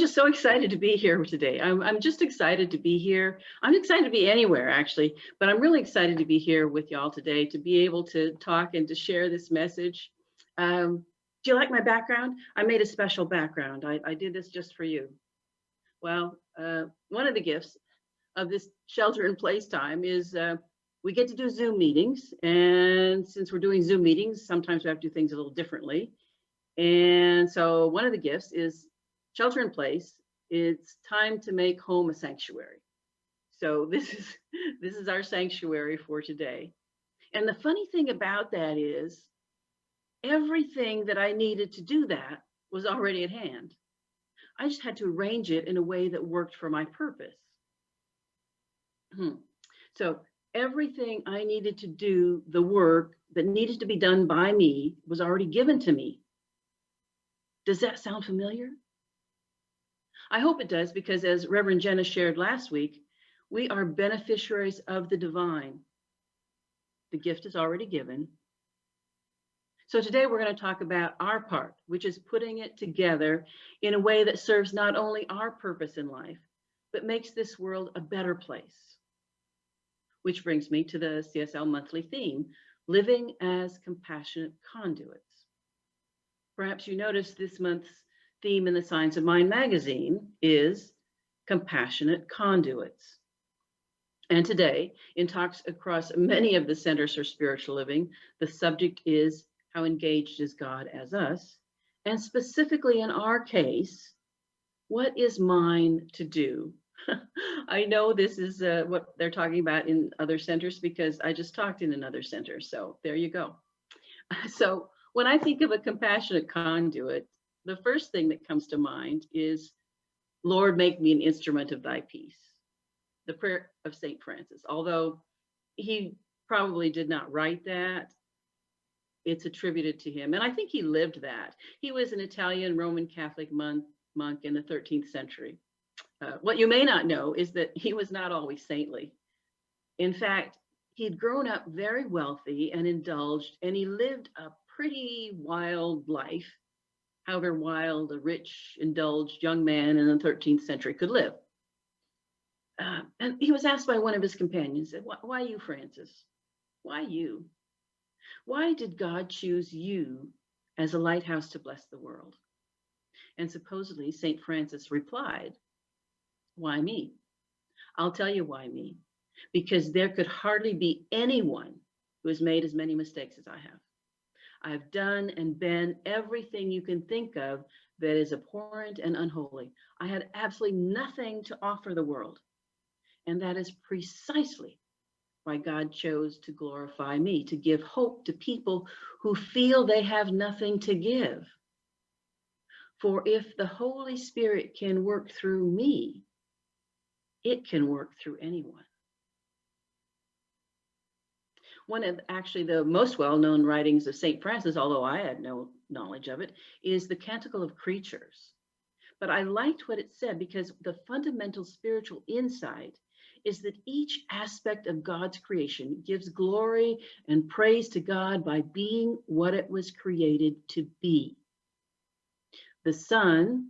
just so excited to be here today. I'm just excited to be here. I'm excited to be anywhere, actually, but I'm really excited to be here with y'all today to be able to talk and to share this message. Do you like my background? I made a special background. I did this just for you. Well, one of the gifts of this shelter in place time is we get to do Zoom meetings. And since we're doing Zoom meetings, sometimes we have to do things a little differently. And so one of the gifts is shelter in place. It's time to make home a sanctuary. So this is our sanctuary for today. And the funny thing about that is everything that I needed to do that was already at hand. I just had to arrange it in a way that worked for my purpose. So everything I needed to do, the work that needed to be done by me, was already given to me. Does that sound familiar? I hope it does, because as Reverend Jenna shared last week, we are beneficiaries of the divine. The gift is already given. So today we're going to talk about our part, which is putting it together in a way that serves not only our purpose in life, but makes this world a better place. Which brings me to the CSL monthly theme, living as compassionate conduits. Perhaps you noticed this month's theme in the Science of Mind magazine is compassionate conduits. And today, in talks across many of the centers for spiritual living, the subject is how engaged is God as us? And specifically in our case, what is mine to do? I know this is what they're talking about in other centers because I just talked in another center. So there you go. So when I think of a compassionate conduit, the first thing that comes to mind is, Lord, make me an instrument of thy peace. The prayer of St. Francis, although he probably did not write that, it's attributed to him. And I think he lived that. He was an Italian Roman Catholic monk in the 13th century. What you may not know is that he was not always saintly. In fact, he'd grown up very wealthy and indulged, and he lived a pretty wild life, however wild a rich, indulged young man in the 13th century could live. And he was asked by one of his companions, why you, Francis? Why you? Why did God choose you as a lighthouse to bless the world? And supposedly St. Francis replied, why me? I'll tell you why me. Because there could hardly be anyone who has made as many mistakes as I have. I've done and been everything you can think of that is abhorrent and unholy. I had absolutely nothing to offer the world. And that is precisely why God chose to glorify me, to give hope to people who feel they have nothing to give. For if the Holy Spirit can work through me, it can work through anyone. One of actually the most well-known writings of St. Francis, although I had no knowledge of it, is the Canticle of Creatures. But I liked what it said because the fundamental spiritual insight is that each aspect of God's creation gives glory and praise to God by being what it was created to be. The sun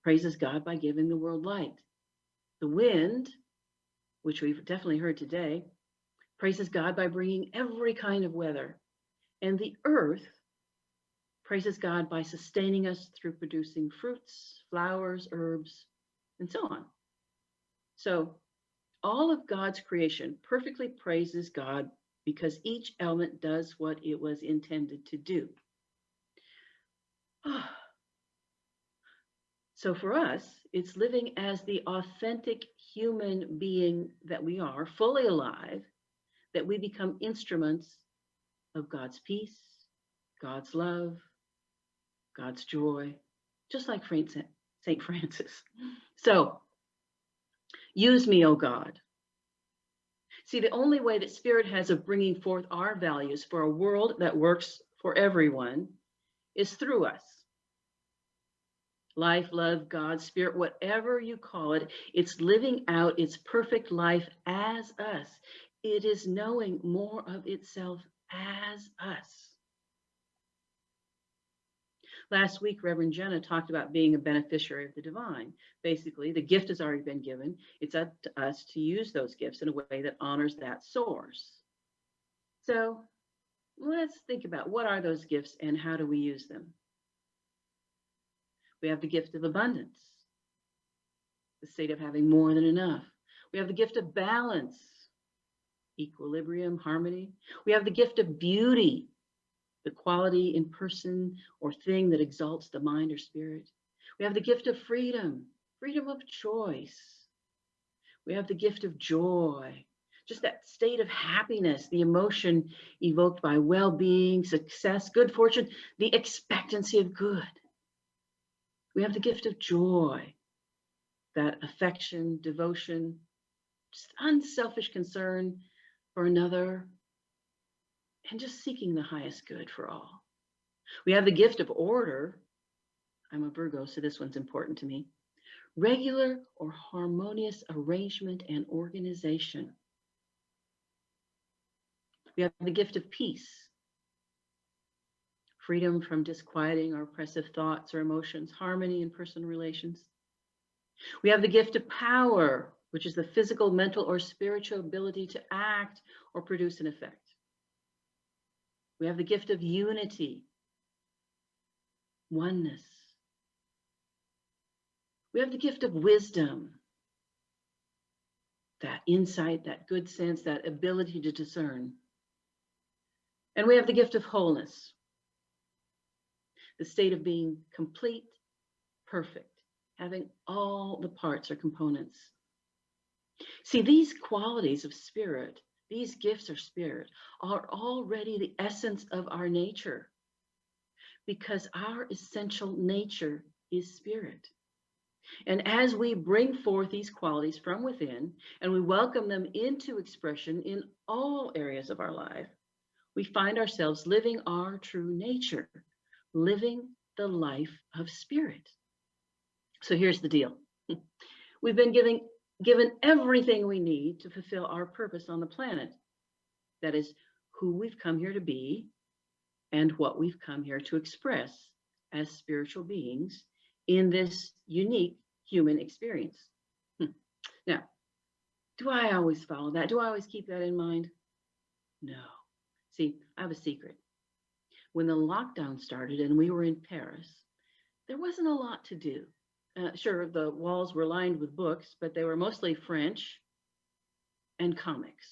praises God by giving the world light. The wind, which we've definitely heard today, praises God by bringing every kind of weather. And the earth praises God by sustaining us through producing fruits, flowers, herbs, and so on. So all of God's creation perfectly praises God because each element does what it was intended to do. So for us, it's living as the authentic human being that we are, fully alive, that we become instruments of God's peace, God's love, God's joy, just like St. Francis. So, use me, O God. See, the only way that Spirit has of bringing forth our values for a world that works for everyone is through us. Life, love, God, Spirit, whatever you call it, it's living out its perfect life as us. It is knowing more of itself as us. Last week, Reverend Jenna talked about being a beneficiary of the divine. Basically, the gift has already been given. It's up to us to use those gifts in a way that honors that source. So let's think about what are those gifts and how do we use them? We have the gift of abundance, the state of having more than enough. We have the gift of balance, equilibrium, harmony. We have the gift of beauty, the quality in person or thing that exalts the mind or spirit. We have the gift of freedom, freedom of choice. We have the gift of joy, just that state of happiness, the emotion evoked by well-being, success, good fortune, the expectancy of good. We have the gift of joy, that affection, devotion, just unselfish concern for another, and just seeking the highest good for all. We have the gift of order. I'm a Virgo, so this one's important to me. Regular or harmonious arrangement and organization. We have the gift of peace. Freedom from disquieting or oppressive thoughts or emotions, harmony in personal relations. We have the gift of power, which is the physical, mental, or spiritual ability to act or produce an effect. We have the gift of unity, oneness. We have the gift of wisdom, that insight, that good sense, that ability to discern. And we have the gift of wholeness, the state of being complete, perfect, having all the parts or components. See, these qualities of spirit, these gifts of spirit, are already the essence of our nature, because our essential nature is spirit. And as we bring forth these qualities from within and we welcome them into expression in all areas of our life, we find ourselves living our true nature, living the life of spirit. So here's the deal. We've been given everything we need to fulfill our purpose on the planet. That is who we've come here to be and what we've come here to express as spiritual beings in this unique human experience. Now, do I always follow that? Do I always keep that in mind? No. See, I have a secret. When the lockdown started and we were in Paris, there wasn't a lot to do. Sure, the walls were lined with books, but they were mostly French and comics.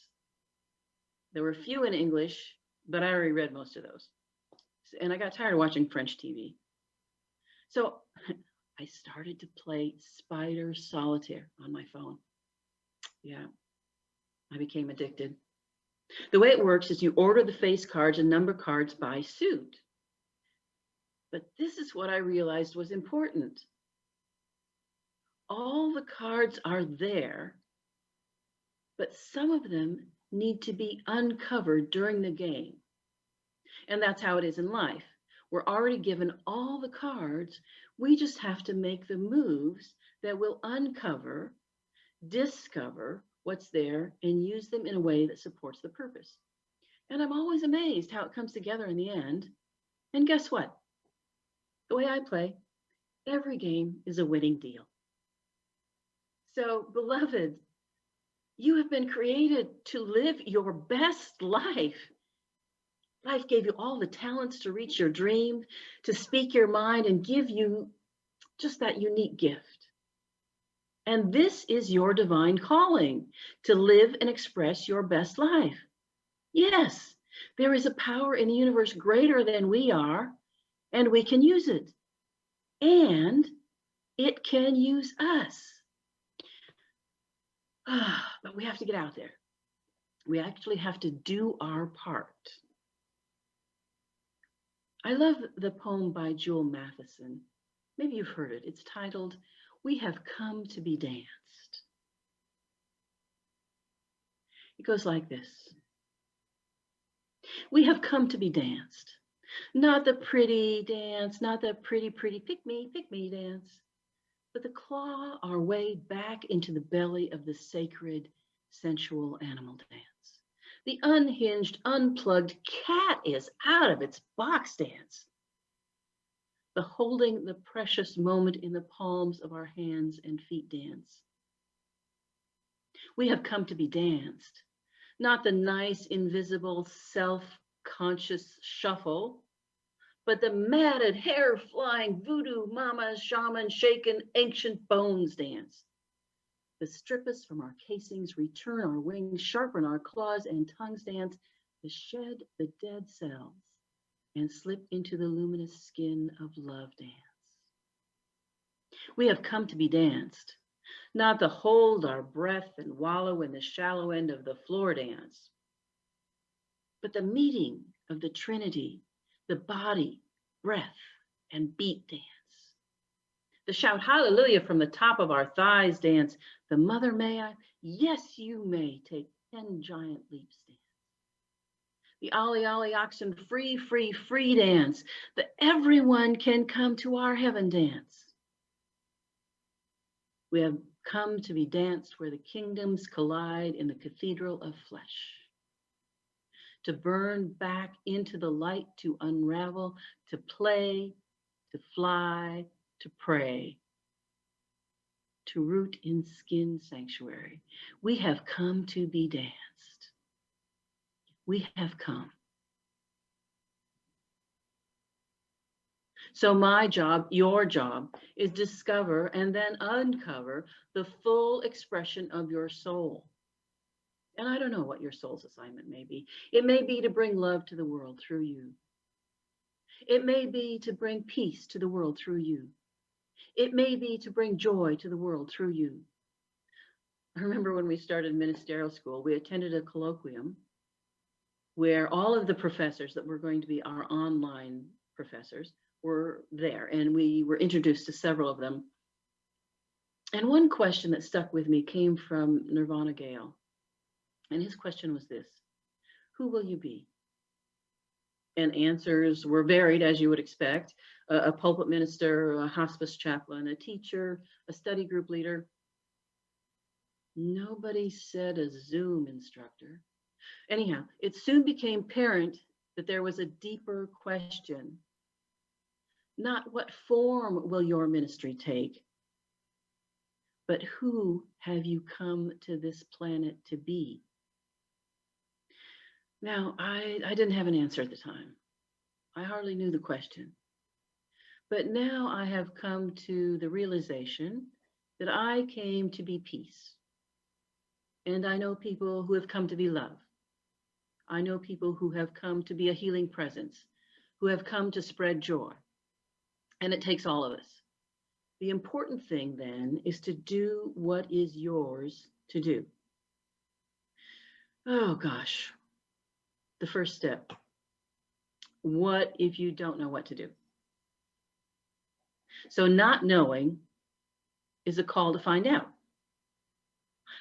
There were a few in English, but I already read most of those. And I got tired of watching French TV. So I started to play Spider Solitaire on my phone. Yeah, I became addicted. The way it works is you order the face cards and number cards by suit. But this is what I realized was important. All the cards are there, but some of them need to be uncovered during the game. And that's how it is in life. We're already given all the cards. We just have to make the moves that will uncover, discover what's there, and use them in a way that supports the purpose. And I'm always amazed how it comes together in the end. And guess what? The way I play, every game is a winning deal. So, beloved, you have been created to live your best life. Life gave you all the talents to reach your dream, to speak your mind, and give you just that unique gift. And this is your divine calling, to live and express your best life. Yes, there is a power in the universe greater than we are, and we can use it. And it can use us. But we have to get out there. We actually have to do our part. I love the poem by Jewel Mathieson. Maybe you've heard it. It's titled, "We Have Come to Be Danced." It goes like this. We have come to be danced. Not the pretty dance, not the pretty pick me dance, but to claw our way back into the belly of the sacred, sensual animal dance. The unhinged, unplugged cat is out of its box dance. the holding the precious moment in the palms of our hands and feet dance. We have come to be danced, not the nice, invisible, self-conscious shuffle, but the matted, hair-flying, voodoo, mama, shaman, shaken, ancient bones dance. The strip us from our casings, return our wings, sharpen our claws and tongues dance, to shed the dead cells and slip into the luminous skin of love dance. We have come to be danced, not to hold our breath and wallow in the shallow end of the floor dance, but the meeting of the Trinity, the body, breath, and beat dance. The shout hallelujah from the top of our thighs dance. The mother may I, yes you may, take 10 giant leaps dance. The ollie ollie oxen free, free, free dance. That everyone can come to our heaven dance. We have come to be danced where the kingdoms collide in the cathedral of flesh. To burn back into the light, to unravel, to play, to fly, to pray, to root in skin sanctuary. We have come to be danced. We have come. So my job, your job, is discover and then uncover the full expression of your soul. And I don't know what your soul's assignment may be. It may be to bring love to the world through you. It may be to bring peace to the world through you. It may be to bring joy to the world through you. I remember when we started ministerial school, we attended a colloquium where all of the professors that were going to be our online professors were there, and we were introduced to several of them. And one question that stuck with me came from Nirvana Gale. And his question was this: who will you be? And answers were varied, as you would expect: a pulpit minister, a hospice chaplain, a teacher, a study group leader. Nobody said a Zoom instructor. Anyhow, it soon became apparent that there was a deeper question. Not what form will your ministry take, but who have you come to this planet to be? Now, I didn't have an answer at the time. I hardly knew the question. But now I have come to the realization that I came to be peace. And I know people who have come to be love. I know people who have come to be a healing presence, who have come to spread joy. And it takes all of us. The important thing then is to do what is yours to do. Oh gosh, the first step. What if you don't know what to do? So not knowing is a call to find out.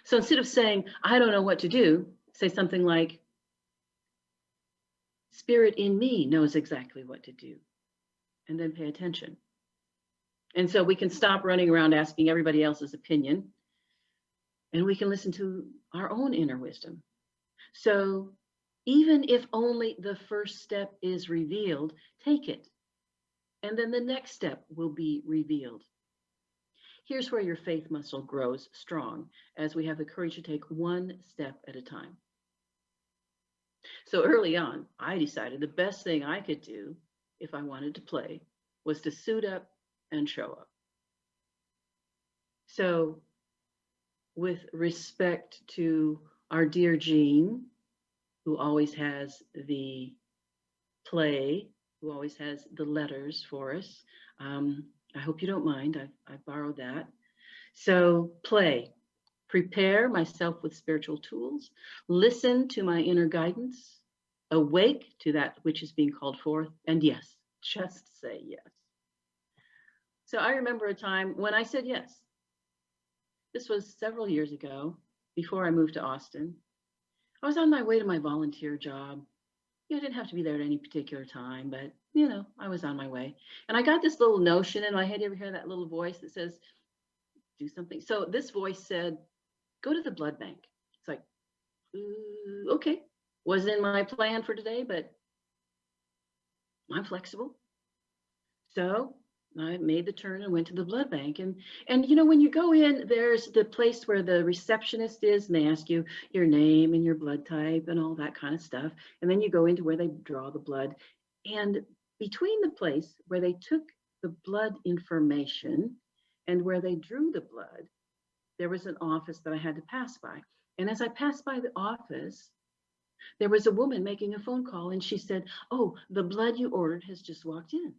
So instead of saying, I don't know what to do, say something like, Spirit in me knows exactly what to do. And then pay attention. And so we can stop running around asking everybody else's opinion, and we can listen to our own inner wisdom. So even if only the first step is revealed, take it. And then the next step will be revealed. Here's where your faith muscle grows strong, as we have the courage to take one step at a time. So early on, I decided the best thing I could do if I wanted to play was to suit up and show up. So with respect to our dear Jean, who always has the play, who always has the letters for us, I hope you don't mind, I borrowed that. So play, prepare myself with spiritual tools, listen to my inner guidance, awake to that which is being called forth, and yes, just say yes. So I remember a time when I said yes. This was several years ago, before I moved to Austin. I was on my way to my volunteer job. I didn't have to be there at any particular time, but I was on my way. And I got this little notion in my head. You ever hear that little voice that says, do something? So this voice said, go to the blood bank. It's like, okay. Wasn't in my plan for today, but I'm flexible. So I made the turn and went to the blood bank. And you know, when you go in, there's the place where the receptionist is, and they ask you your name and your blood type and all that kind of stuff. And then you go into where they draw the blood. And between the place where they took the blood information and where they drew the blood, there was an office that I had to pass by. And as I passed by the office, there was a woman making a phone call, and she said, "Oh, the blood you ordered has just walked in."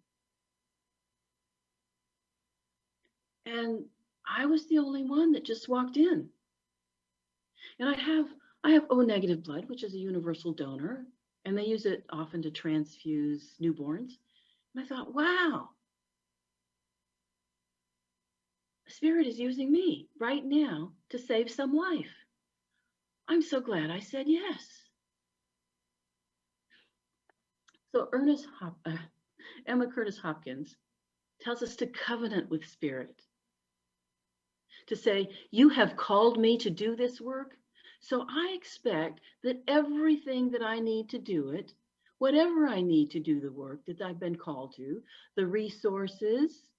And I was the only one that just walked in. And I have O negative blood, which is a universal donor, and they use it often to transfuse newborns. And I thought, wow, Spirit is using me right now to save some life. I'm so glad I said yes. So Emma Curtis Hopkins tells us to covenant with Spirit, to say, you have called me to do this work, so I expect that everything that I need to do it, whatever I need to do the work that I've been called to, the resources,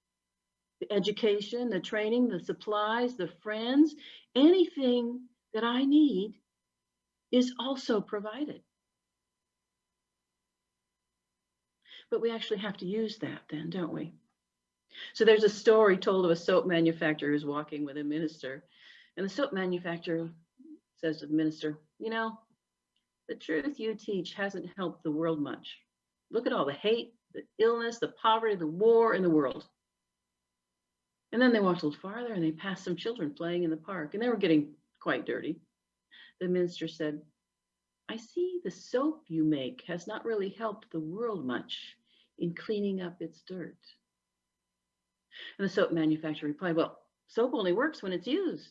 the education, the training, the supplies, the friends, anything that I need is also provided. But we actually have to use that then, don't we? So there's a story told of a soap manufacturer who's walking with a minister. And the soap manufacturer says to the minister, you know, the truth you teach hasn't helped the world much. Look at all the hate, the illness, the poverty, the war in the world. And then they walked a little farther and they passed some children playing in the park, and they were getting quite dirty. The minister said, I see the soap you make has not really helped the world much in cleaning up its dirt. And the soap manufacturer replied, well, soap only works when it's used.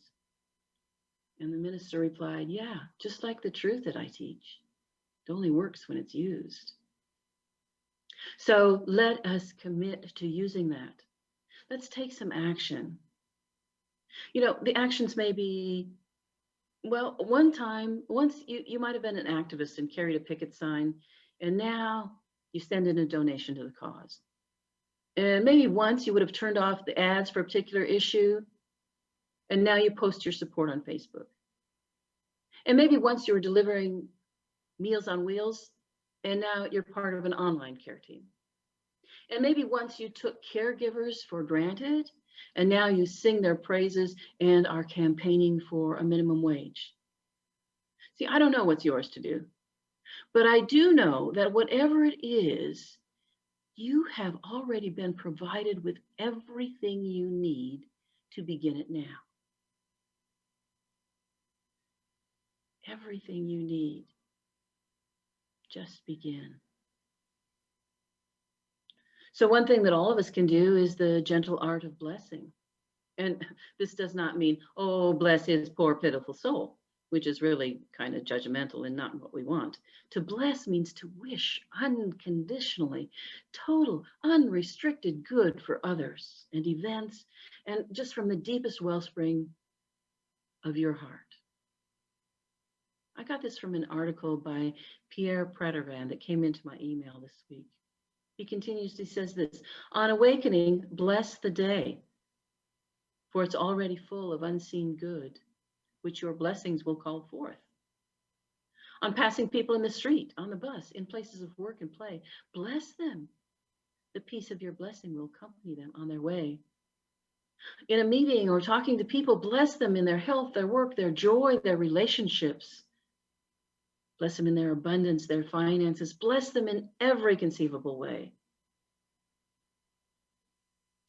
And the minister replied, yeah, just like the truth that I teach. It only works when it's used. So let us commit to using that. Let's take some action. You know, the actions may be, well, once you might have been an activist and carried a picket sign, and now you send in a donation to the cause. And maybe once you would have turned off the ads for a particular issue, and now you post your support on Facebook. And maybe once you were delivering Meals on Wheels, and now you're part of an online care team. And maybe once you took caregivers for granted, and now you sing their praises and are campaigning for a minimum wage. See, I don't know what's yours to do, but I do know that whatever it is, you have already been provided with everything you need to begin it now. Everything you need. Just begin. So one thing that all of us can do is the gentle art of blessing. And this does not mean, oh, bless his poor, pitiful soul, which is really kind of judgmental and not what we want. To bless means to wish unconditionally, total, unrestricted good for others and events, and just from the deepest wellspring of your heart. I got this from an article by Pierre Pradervand that came into my email this week. He continues, he says this, on awakening, bless the day, for it's already full of unseen good, which your blessings will call forth. On passing people in the street, on the bus, in places of work and play, bless them. The peace of your blessing will accompany them on their way. In a meeting or talking to people, bless them in their health, their work, their joy, their relationships. Bless them in their abundance, their finances. Bless them in every conceivable way.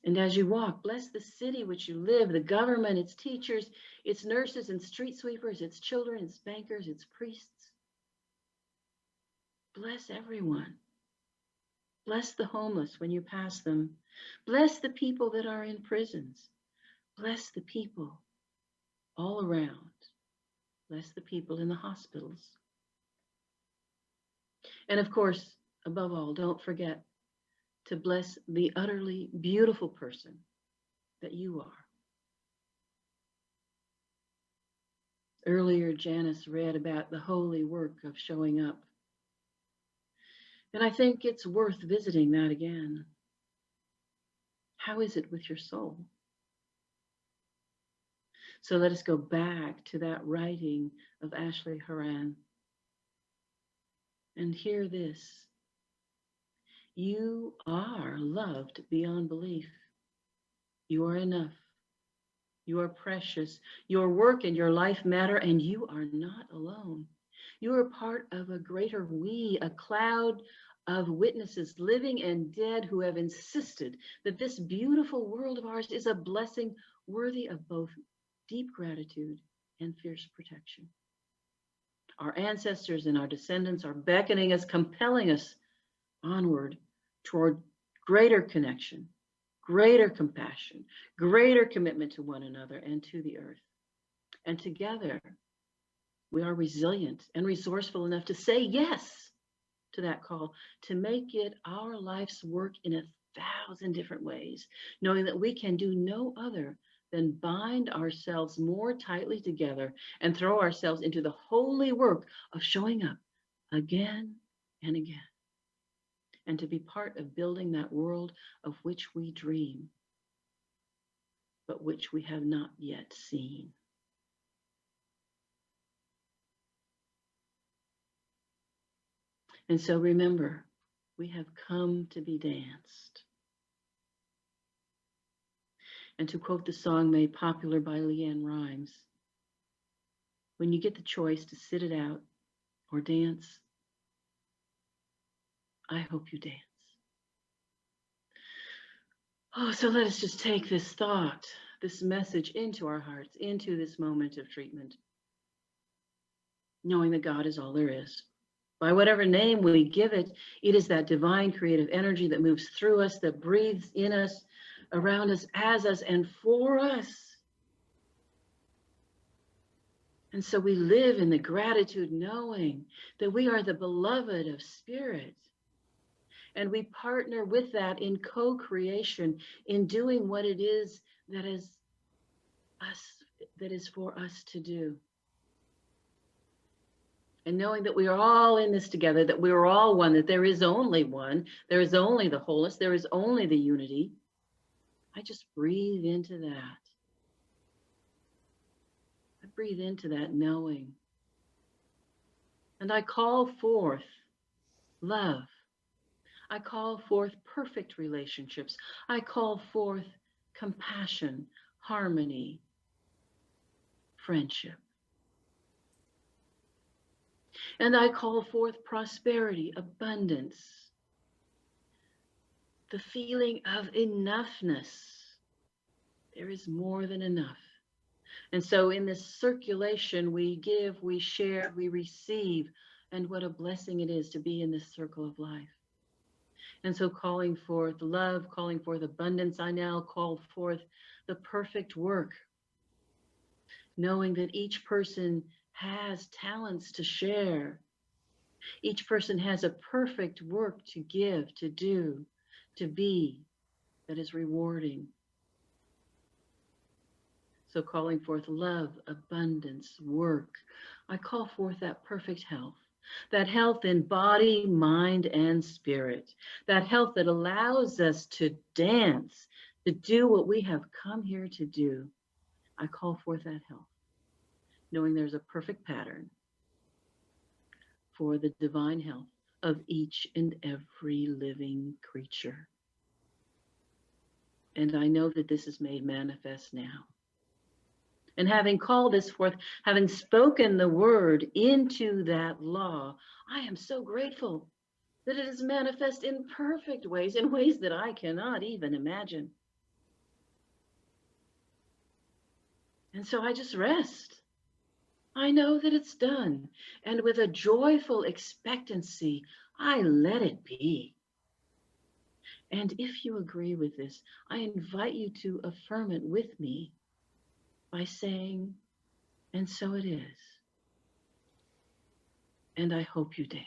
And as you walk, bless the city which you live, the government, its teachers, its nurses and street sweepers, its children, its bankers, its priests. Bless everyone. Bless the homeless when you pass them. Bless the people that are in prisons. Bless the people all around. Bless the people in the hospitals. And of course, above all, don't forget to bless the utterly beautiful person that you are. Earlier, Janice read about the holy work of showing up. And I think it's worth visiting that again. How is it with your soul? So let us go back to that writing of Ashley Horan and hear this. You are loved beyond belief. You are enough. You are precious. Your work and your life matter, and you are not alone. You are part of a greater we, a cloud of witnesses, living and dead, who have insisted that this beautiful world of ours is a blessing worthy of both deep gratitude and fierce protection. Our ancestors and our descendants are beckoning us, compelling us onward toward greater connection, greater compassion, greater commitment to one another and to the earth. And together, we are resilient and resourceful enough to say yes to that call, to make it our life's work in 1,000 different ways, knowing that we can do no other than bind ourselves more tightly together and throw ourselves into the holy work of showing up again and again, and to be part of building that world of which we dream, but which we have not yet seen. And so remember, we have come to be danced. And to quote the song made popular by Leanne Rimes, when you get the choice to sit it out or dance, I hope you dance. Oh, so let us just take this thought, this message into our hearts, into this moment of treatment, knowing that God is all there is. By whatever name we give it, it is that divine creative energy that moves through us, that breathes in us, around us, as us, and for us. And so we live in the gratitude, knowing that we are the beloved of Spirit. And we partner with that in co-creation, in doing what it is that is us, that is for us to do. And knowing that we are all in this together, that we are all one, that there is only one, there is only the wholeness, there is only the unity. I just breathe into that. I breathe into that knowing. And I call forth love. I call forth perfect relationships. I call forth compassion, harmony, friendship. And I call forth prosperity, abundance, the feeling of enoughness. There is more than enough. And so in this circulation, we give, we share, we receive, and what a blessing it is to be in this circle of life. And so calling forth love, calling forth abundance, I now call forth the perfect work, knowing that each person has talents to share. Each person has a perfect work to give, to do, to be, that is rewarding. So calling forth love, abundance, work, I call forth that perfect health. That health in body, mind, and spirit. That health that allows us to dance, to do what we have come here to do. I call forth that health, knowing there's a perfect pattern for the divine health of each and every living creature. And I know that this is made manifest now. And having called this forth, having spoken the word into that law, I am so grateful that it is manifest in perfect ways, in ways that I cannot even imagine. And so I just rest. I know that it's done. And with a joyful expectancy, I let it be. And if you agree with this, I invite you to affirm it with me by saying, and so it is. And I hope you dance.